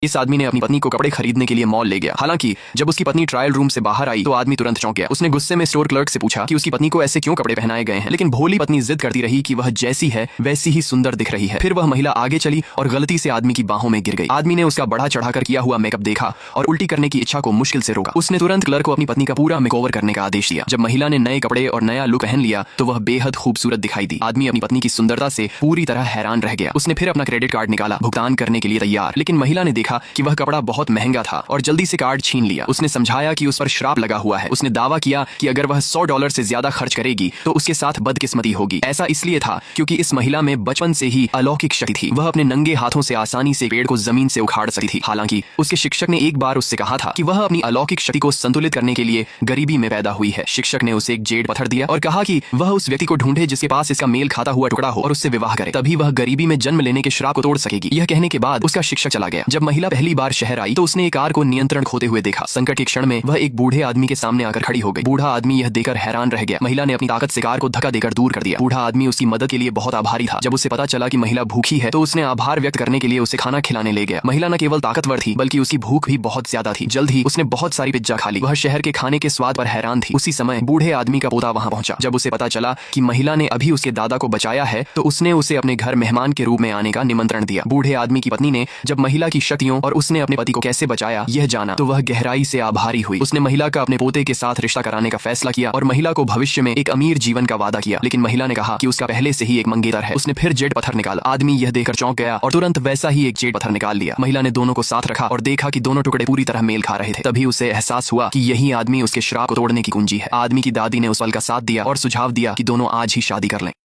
इस आदमी ने अपनी पत्नी को कपड़े खरीदने के लिए मॉल ले गया। हालांकि जब उसकी पत्नी ट्रायल रूम से बाहर आई तो आदमी तुरंत चौंक गया। उसने गुस्से में स्टोर क्लर्क से पूछा कि उसकी पत्नी को ऐसे क्यों कपड़े पहनाए गए हैं, लेकिन भोली पत्नी जिद करती रही कि वह जैसी है वैसी ही सुंदर दिख रही है। फिर वह महिला आगे चली और गलती से आदमी की बाहों में गिर गई। आदमी ने उसका बढ़ा चढ़ाकर किया हुआ मेकअप देखा और उल्टी करने की इच्छा को मुश्किल से रोका। उसने तुरंत क्लर्क को अपनी पत्नी का पूरा मेकओवर करने का आदेश दिया। जब महिला ने नए कपड़े और नया लुक पहन लिया तो वह बेहद खूबसूरत दिखाई दी। आदमी अपनी पत्नी की सुंदरता से पूरी तरह हैरान रह गया। उसने फिर अपना क्रेडिट कार्ड निकाला, भुगतान करने के लिए तैयार, लेकिन महिला ने देखा कि वह कपड़ा बहुत महंगा था और जल्दी से कार्ड छीन लिया। उसने समझाया कि उस पर श्राप लगा हुआ है। उसने दावा किया कि अगर वह $100 से ज्यादा खर्च करेगी तो उसके साथ बदकिस्मती होगी। ऐसा इसलिए था क्योंकि इस महिला में बचपन से ही अलौकिक शक्ति थी। वह अपने नंगे हाथों से आसानी से पेड़ को जमीन से उखाड़ सकती थी। हालांकि उसके शिक्षक ने एक बार उससे कहा था कि वह अपनी अलौकिक शक्ति को संतुलित करने के लिए गरीबी में पैदा हुई है। शिक्षक ने उसे एक जेड पत्थर दिया और कहा कि वह उस व्यक्ति को ढूंढे जिसके पास इसका मेल खाता हुआ टुकड़ा हो और उससे विवाह करे, तभी वह गरीबी में जन्म लेने के श्राप को तोड़ सकेगी। यह कहने के बाद उसका शिक्षक चला गया। जब महिला पहली बार शहर आई तो उसने एक कार को नियंत्रण खोते हुए देखा। संकट के क्षण में वह एक बूढ़े आदमी के सामने आकर खड़ी हो गई। बूढ़ा आदमी यह देखकर हैरान रह गया। महिला ने अपनी ताकत से कार को धक्का देकर दूर कर दिया। बूढ़ा आदमी उसकी मदद के लिए बहुत आभारी था। जब उसे पता चला कि महिला भूखी है तो उसने आभार व्यक्त करने के लिए उसे खाना खिलाने ले गया। महिला न केवल ताकतवर थी बल्कि उसकी भूख भी बहुत ज्यादा थी। जल्द ही उसने बहुत सारी पिज्जा खा ली। वह शहर के खाने के स्वाद पर हैरान थी। उसी समय बूढ़े आदमी का पोता वहां पहुंचा। जब उसे पता चला कि महिला ने अभी उसके दादा को बचाया है तो उसने उसे अपने घर मेहमान के रूप में आने का निमंत्रण दिया। बूढ़े आदमी की पत्नी ने जब महिला की शक्तियों और उसने अपने पति को कैसे बचाया यह जाना तो वह गहराई से आभारी हुई। उसने महिला का अपने पोते के साथ रिश्ता कराने का फैसला किया और महिला को भविष्य में एक अमीर जीवन का वादा किया। लेकिन महिला ने कहा कि उसका पहले से ही एक मंगेतर है। उसने फिर जेड पत्थर निकाला। आदमी यह देखकर चौंक गया और तुरंत वैसा ही एक जेड पत्थर निकाल लिया। महिला ने दोनों को साथ रखा और देखा कि दोनों टुकड़े पूरी तरह मेल खा रहे थे। तभी उसे एहसास हुआ कि यही आदमी उसके श्राप को तोड़ने की कुंजी है। आदमी की दादी ने उस पल का साथ दिया और सुझाव दिया कि दोनों आज ही शादी कर लें।